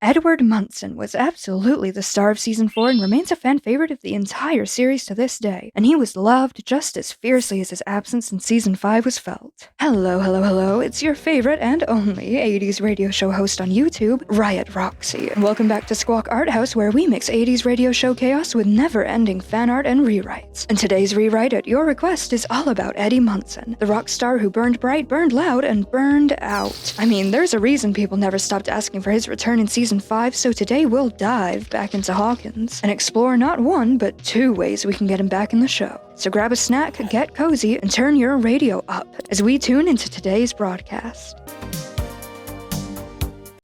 Edward Munson was absolutely the star of Season 4 and remains a fan favorite of the entire series to this day, and he was loved just as fiercely as his absence in Season 5 was felt. Hello, it's your favorite and only 80s radio show host on YouTube, Riot Roxy, and welcome back to Squawk Art House, where we mix 80s radio show chaos with never-ending fan art and rewrites. And today's rewrite at your request is all about Eddie Munson, the rock star who burned bright, burned loud, and burned out. I mean, there's a reason people never stopped asking for his return in Season 5, so today we'll dive back into Hawkins and explore not one, but two ways we can get him back in the show. So grab a snack, get cozy, and turn your radio up as we tune into today's broadcast.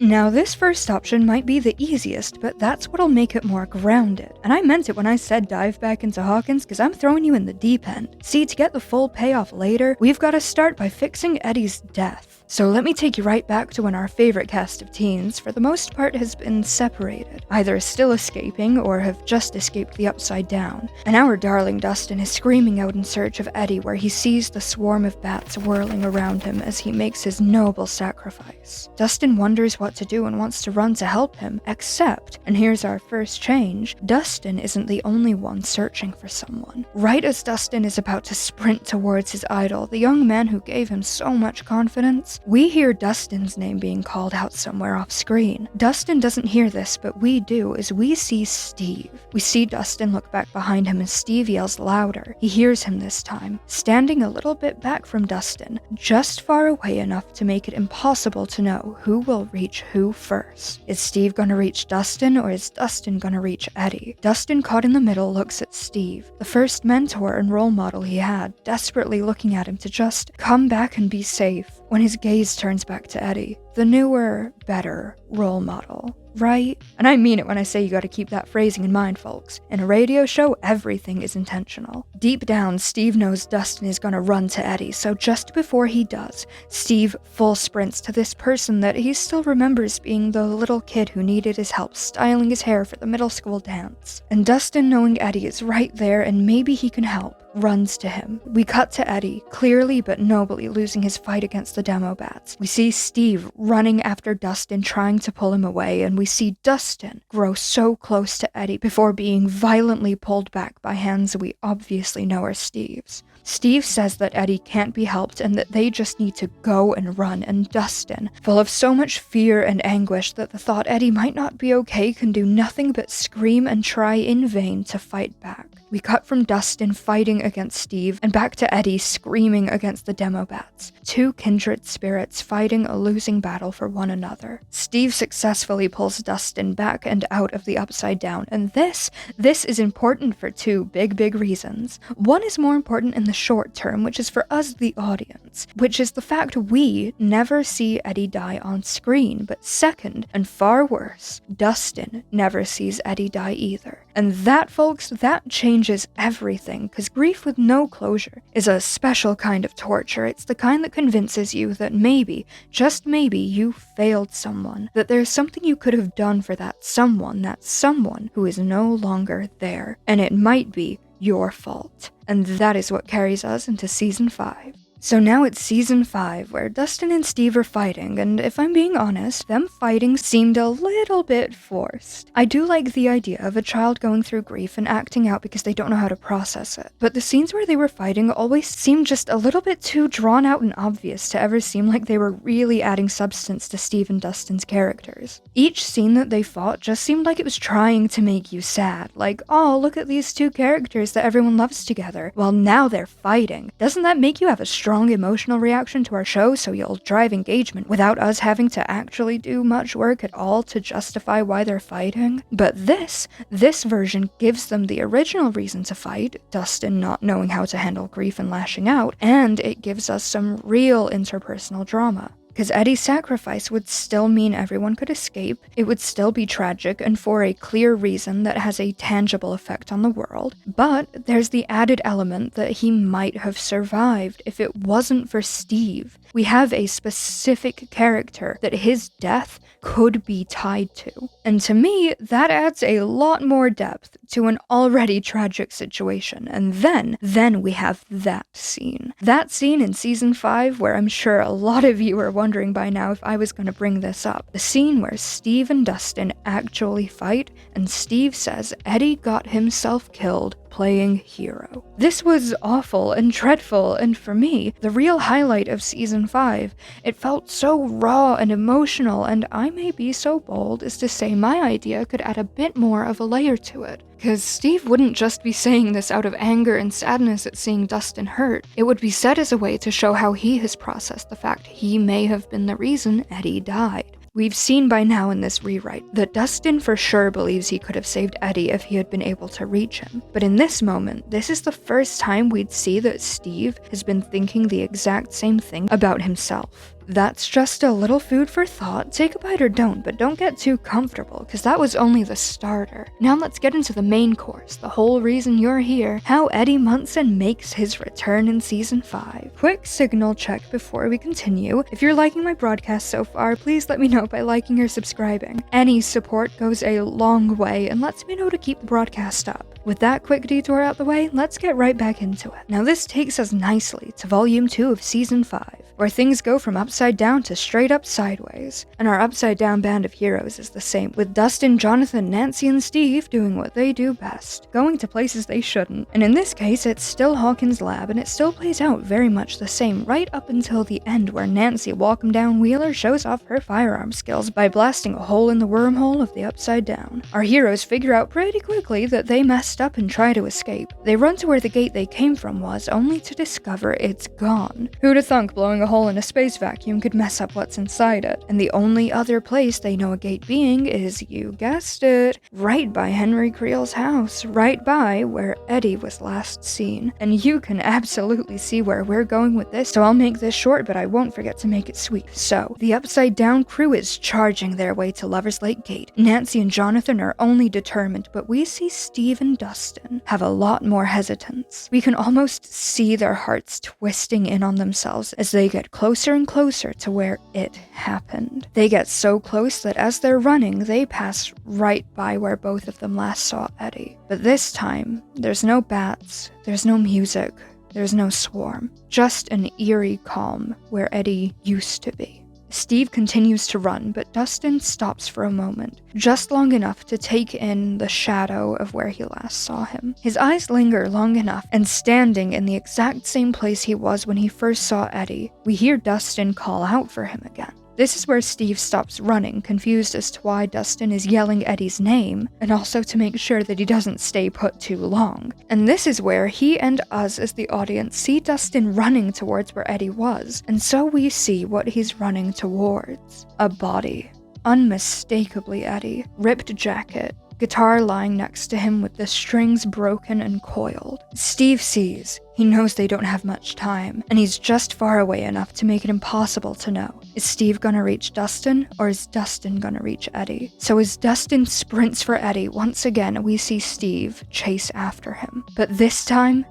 Now, this first option might be the easiest, but that's what'll make it more grounded. And I meant it when I said dive back into Hawkins, because I'm throwing you in the deep end. See, to get the full payoff later, we've got to start by fixing Eddie's death. So let me take you right back to when our favorite cast of teens, for the most part, has been separated, either still escaping or have just escaped the Upside Down. And our darling Dustin is screaming out in search of Eddie, where he sees the swarm of bats whirling around him as he makes his noble sacrifice. Dustin wonders what to do and wants to run to help him, except, and here's our first change, Dustin isn't the only one searching for someone. Right as Dustin is about to sprint towards his idol, the young man who gave him so much confidence, we hear Dustin's name being called out somewhere off screen. Dustin doesn't hear this, but we do, as we see Steve. We see Dustin look back behind him as Steve yells louder. He hears him this time, standing a little bit back from Dustin, just far away enough to make it impossible to know who will reach who first. Is Steve gonna reach Dustin, or is Dustin gonna reach Eddie? Dustin, caught in the middle, looks at Steve, the first mentor and role model he had, desperately looking at him to just come back and be safe, when his gaze turns back to Eddie, the newer, better role model. Right? And I mean it when I say you gotta keep that phrasing in mind, folks. In a radio show, everything is intentional. Deep down, Steve knows Dustin is gonna run to Eddie, so just before he does, Steve full sprints to this person that he still remembers being the little kid who needed his help styling his hair for the middle school dance. And Dustin, knowing Eddie is right there and maybe he can help, runs to him. We cut to Eddie, clearly but nobly losing his fight against the demo bats. We see Steve running after Dustin, trying to pull him away, and we see Dustin grow so close to Eddie before being violently pulled back by hands we obviously know are Steve's. Steve says that Eddie can't be helped and that they just need to go and run, and Dustin, full of so much fear and anguish that the thought Eddie might not be okay, can do nothing but scream and try in vain to fight back. We cut from Dustin fighting against Steve, and back to Eddie screaming against the demo bats. Two kindred spirits fighting a losing battle for one another. Steve successfully pulls Dustin back and out of the Upside Down, and this is important for two big reasons. One is more important in the short term, which is for us, the audience, which is the fact we never see Eddie die on screen, but second, and far worse, Dustin never sees Eddie die either. And that, folks, that changes everything, because grief with no closure is a special kind of torture. It's the kind that convinces you that maybe, just maybe, you failed someone, that there's something you could have done for that someone who is no longer there, and it might be your fault. And that is what carries us into Season 5. So now it's Season 5, where Dustin and Steve are fighting, and if I'm being honest, them fighting seemed a little bit forced. I do like the idea of a child going through grief and acting out because they don't know how to process it, but the scenes where they were fighting always seemed just a little bit too drawn out and obvious to ever seem like they were really adding substance to Steve and Dustin's characters. Each scene that they fought just seemed like it was trying to make you sad, like, oh, look at these two characters that everyone loves together. Well, now they're fighting. Doesn't that make you have a strong emotional reaction to our show, so you'll drive engagement without us having to actually do much work at all to justify why they're fighting? But this version gives them the original reason to fight, Dustin not knowing how to handle grief and lashing out, and it gives us some real interpersonal drama. Because Eddie's sacrifice would still mean everyone could escape, it would still be tragic and for a clear reason that has a tangible effect on the world, but there's the added element that he might have survived if it wasn't for Steve. We have a specific character that his death could be tied to. And to me, that adds a lot more depth to an already tragic situation. And then we have that scene. That scene in season 5 where I'm sure a lot of you are wondering by now if I was going to bring this up. The scene where Steve and Dustin actually fight, and Steve says Eddie got himself killed playing hero. This was awful and dreadful, and for me, the real highlight of season 5. It felt so raw and emotional, and I may be so bold as to say my idea could add a bit more of a layer to it. Because Steve wouldn't just be saying this out of anger and sadness at seeing Dustin hurt. It would be said as a way to show how he has processed the fact he may have been the reason Eddie died. We've seen by now in this rewrite that Dustin for sure believes he could have saved Eddie if he had been able to reach him. But in this moment, this is the first time we'd see that Steve has been thinking the exact same thing about himself. That's just a little food for thought. Take a bite or don't, but don't get too comfortable, because that was only the starter. Now let's get into the main course, the whole reason you're here, how Eddie Munson makes his return in season 5. Quick signal check before we continue. If you're liking my broadcast so far, please let me know by liking or subscribing. Any support goes a long way and lets me know to keep the broadcast up. With that quick detour out the way, let's get right back into it. Now this takes us nicely to volume 2 of season 5, where things go from upside down to straight up sideways. And our upside down band of heroes is the same, with Dustin, Jonathan, Nancy, and Steve doing what they do best, going to places they shouldn't. And in this case, it's still Hawkins' lab, and it still plays out very much the same right up until the end, where Nancy Walk-'em Down Wheeler shows off her firearm skills by blasting a hole in the wormhole of the upside down. Our heroes figure out pretty quickly that they messed up and try to escape. They run to where the gate they came from was, only to discover it's gone. Who'da thunk blowing a hole in a space vacuum could mess up what's inside it? And the only other place they know a gate being is, you guessed it, right by Henry Creel's house, right by where Eddie was last seen. And you can absolutely see where we're going with this, so I'll make this short, but I won't forget to make it sweet. So, the Upside Down crew is charging their way to Lover's Lake Gate. Nancy and Jonathan are only determined, but we see Steve and Dustin have a lot more hesitance. We can almost see their hearts twisting in on themselves as they get closer and closer to where it happened. They get so close that as they're running, they pass right by where both of them last saw Eddie. But this time, there's no bats, there's no music, there's no swarm, just an eerie calm where Eddie used to be. Steve continues to run, but Dustin stops for a moment, just long enough to take in the shadow of where he last saw him. His eyes linger long enough, and standing in the exact same place he was when he first saw Eddie, we hear Dustin call out for him again. This is where Steve stops running, confused as to why Dustin is yelling Eddie's name, and also to make sure that he doesn't stay put too long. And this is where he and us as the audience see Dustin running towards where Eddie was, and so we see what he's running towards. A body. Unmistakably Eddie. Ripped jacket. Guitar lying next to him with the strings broken and coiled. Steve sees. He knows they don't have much time, and he's just far away enough to make it impossible to know. Is Steve gonna reach Dustin, or is Dustin gonna reach Eddie? So as Dustin sprints for Eddie, once again we see Steve chase after him. But this time,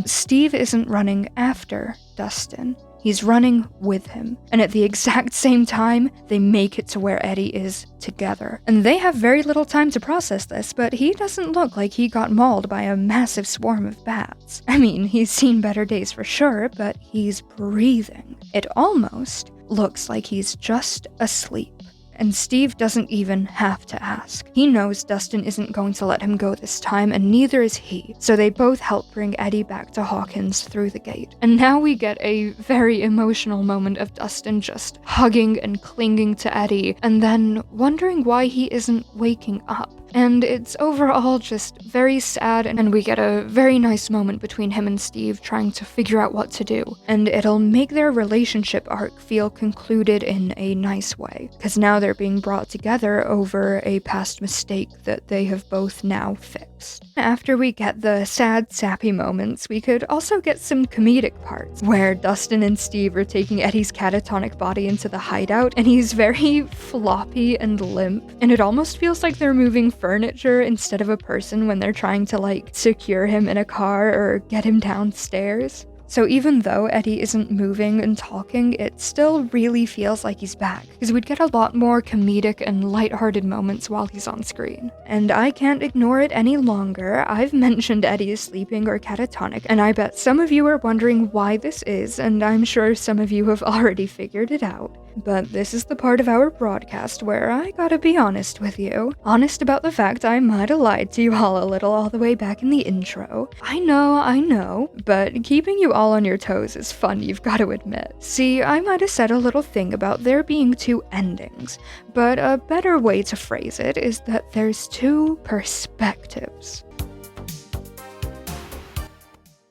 Steve isn't running after Dustin. He's running with him, and at the exact same time, they make it to where Eddie is together. And they have very little time to process this, but he doesn't look like he got mauled by a massive swarm of bats. I mean, he's seen better days for sure, but he's breathing. It almost looks like he's just asleep. And Steve doesn't even have to ask. He knows Dustin isn't going to let him go this time, and neither is he, so they both help bring Eddie back to Hawkins through the gate. And now we get a very emotional moment of Dustin just hugging and clinging to Eddie, and then wondering why he isn't waking up. And it's overall just very sad, and we get a very nice moment between him and Steve trying to figure out what to do. And it'll make their relationship arc feel concluded in a nice way, because now they're being brought together over a past mistake that they have both now fixed. After we get the sad, sappy moments, we could also get some comedic parts, where Dustin and Steve are taking Eddie's catatonic body into the hideout, and he's very floppy and limp, and it almost feels like they're moving furniture instead of a person when they're trying to, secure him in a car or get him downstairs. So even though Eddie isn't moving and talking, it still really feels like he's back, because we'd get a lot more comedic and lighthearted moments while he's on screen. And I can't ignore it any longer. I've mentioned Eddie is sleeping or catatonic, and I bet some of you are wondering why this is, and I'm sure some of you have already figured it out. But this is the part of our broadcast where I gotta be honest with you. Honest about the fact I might have lied to you all a little all the way back in the intro. I know, but keeping you all on your toes is fun, you've gotta admit. See, I might have said a little thing about there being two endings, but a better way to phrase it is that there's two perspectives.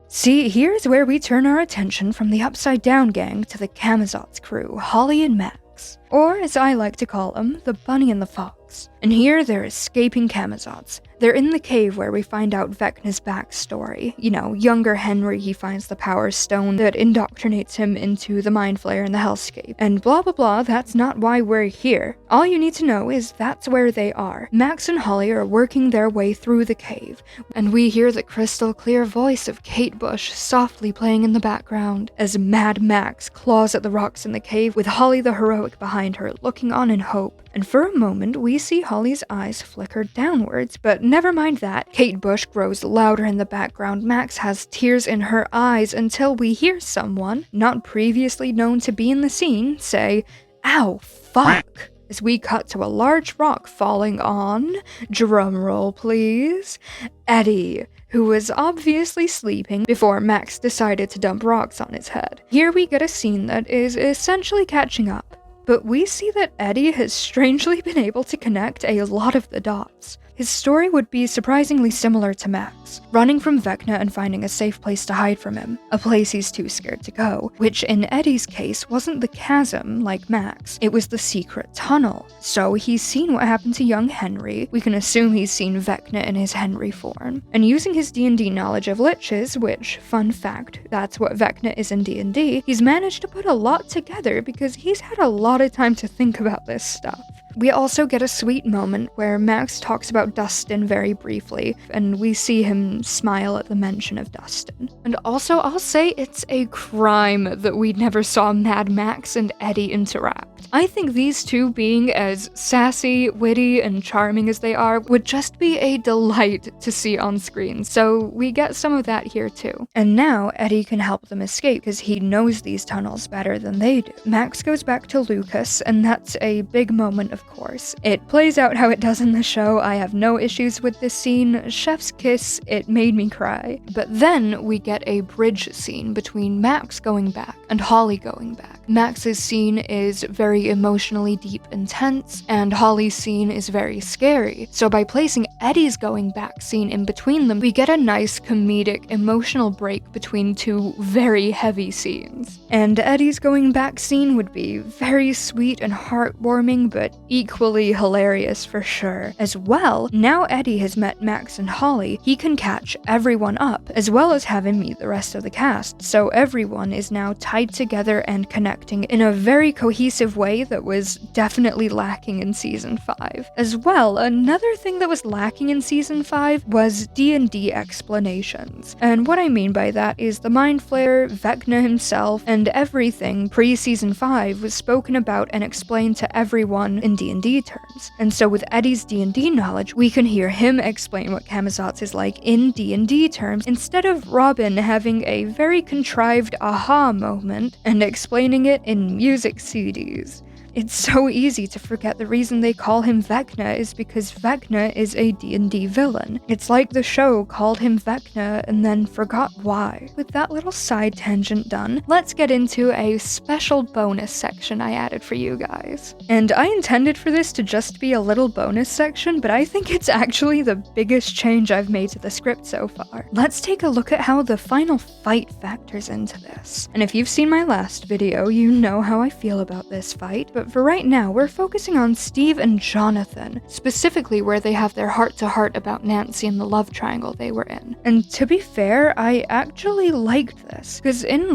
See, here's where we turn our attention from the Upside Down gang to the Camazotz crew, Holly and Max. Or, as I like to call them, the Bunny and the Fox. And here they're escaping Camazotz. They're in the cave where we find out Vecna's backstory. You know, younger Henry, he finds the Power Stone that indoctrinates him into the Mind Flayer and the Hellscape. And blah blah blah, that's not why we're here. All you need to know is that's where they are. Max and Holly are working their way through the cave, and we hear the crystal clear voice of Kate Bush softly playing in the background as Mad Max claws at the rocks in the cave with Holly the heroic behind her, looking on in hope. And for a moment, we see Holly's eyes flicker downwards, but never mind that. Kate Bush grows louder in the background. Max has tears in her eyes until we hear someone, not previously known to be in the scene, say, "Ow, fuck," as we cut to a large rock falling on, drumroll please, Eddie, who was obviously sleeping before Max decided to dump rocks on his head. Here we get a scene that is essentially catching up. But we see that Eddie has strangely been able to connect a lot of the dots. His story would be surprisingly similar to Max, running from Vecna and finding a safe place to hide from him, a place he's too scared to go, which in Eddie's case wasn't the chasm like Max, it was the secret tunnel. So he's seen what happened to young Henry, we can assume he's seen Vecna in his Henry form, and using his D&D knowledge of liches, which, fun fact, that's what Vecna is in D&D, he's managed to put a lot together because he's had a lot of time to think about this stuff. We also get a sweet moment where Max talks about Dustin very briefly, and we see him smile at the mention of Dustin. And also, I'll say it's a crime that we never saw Mad Max and Eddie interact. I think these two being as sassy, witty, and charming as they are would just be a delight to see on screen, so we get some of that here too. And now, Eddie can help them escape because he knows these tunnels better than they do. Max goes back to Lucas, and that's a big moment of course. It plays out how it does in the show, I have no issues with this scene, chef's kiss, it made me cry. But then we get a bridge scene between Max going back and Holly going back. Max's scene is very emotionally deep and tense, and Holly's scene is very scary. So by placing Eddie's going back scene in between them, we get a nice comedic, emotional break between two very heavy scenes. And Eddie's going back scene would be very sweet and heartwarming, but equally hilarious for sure. As well, now Eddie has met Max and Holly, he can catch everyone up, as well as have him meet the rest of the cast, so everyone is now tied together and connecting in a very cohesive way that was definitely lacking in Season 5. As well, another thing that was lacking in Season 5 was D&D explanations. And what I mean by that is the Mind Flayer, Vecna himself, and everything pre-Season 5 was spoken about and explained to everyone in D&D terms. And so with Eddie's D&D knowledge, we can hear him explain what Camazotz is like in D&D terms, instead of Robin having a very contrived aha moment and explaining it in music CDs. It's so easy to forget the reason they call him Vecna is because Vecna is a D&D villain. It's like the show called him Vecna and then forgot why. With that little side tangent done, let's get into a special bonus section I added for you guys. And I intended for this to just be a little bonus section, but I think it's actually the biggest change I've made to the script so far. Let's take a look at how the final fight factors into this. And if you've seen my last video, you know how I feel about this fight, but for right now, we're focusing on Steve and Jonathan, specifically where they have their heart-to-heart about Nancy and the love triangle they were in. And to be fair, I actually liked this, because in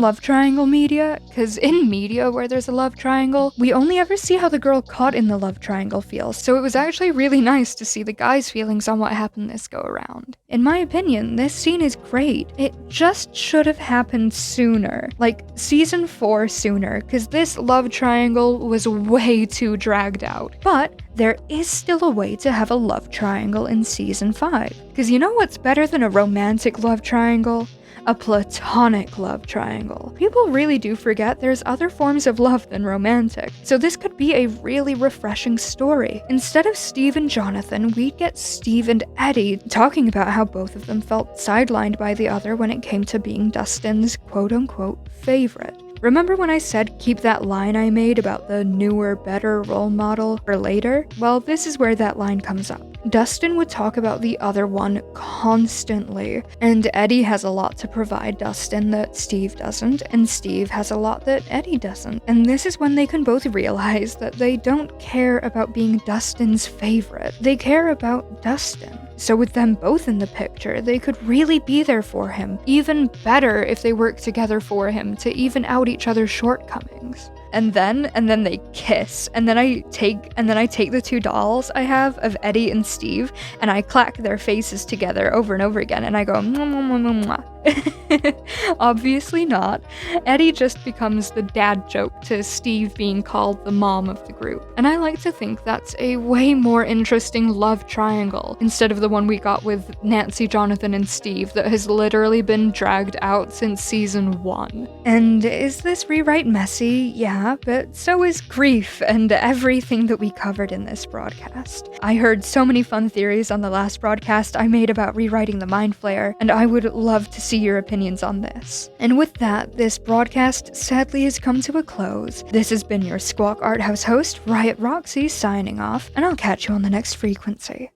media where there's a love triangle, we only ever see how the girl caught in the love triangle feels, so it was actually really nice to see the guy's feelings on what happened this go around. In my opinion, this scene is great. It just should have happened sooner. Like, season 4 sooner, because this love triangle was way too dragged out. But there is still a way to have a love triangle in season 5. Because you know what's better than a romantic love triangle? A platonic love triangle. People really do forget there's other forms of love than romantic, so this could be a really refreshing story. Instead of Steve and Jonathan, we'd get Steve and Eddie talking about how both of them felt sidelined by the other when it came to being Dustin's quote-unquote favorite. Remember when I said keep that line I made about the newer, better role model for later? Well, this is where that line comes up. Dustin would talk about the other one constantly, and Eddie has a lot to provide Dustin that Steve doesn't, and Steve has a lot that Eddie doesn't. And this is when they can both realize that they don't care about being Dustin's favorite. They care about Dustin. So with them both in the picture, they could really be there for him. Even better if they work together for him to even out each other's shortcomings. And then they kiss, and then I take the 2 dolls I have of Eddie and Steve, and I clack their faces together over and over again, and I go mwah, mwah, mwah, mwah. Obviously not. Eddie just becomes the dad joke to Steve being called the mom of the group. And I like to think that's a way more interesting love triangle instead of the one we got with Nancy, Jonathan, and Steve that has literally been dragged out since season 1. And is this rewrite messy? Yeah, but so is grief and everything that we covered in this broadcast. I heard so many fun theories on the last broadcast I made about rewriting the Mind Flayer, and I would love to see your opinions on this. And with that, this broadcast sadly has come to a close. This has been your Squawk Art House host, Riot Roxy, signing off, and I'll catch you on the next frequency.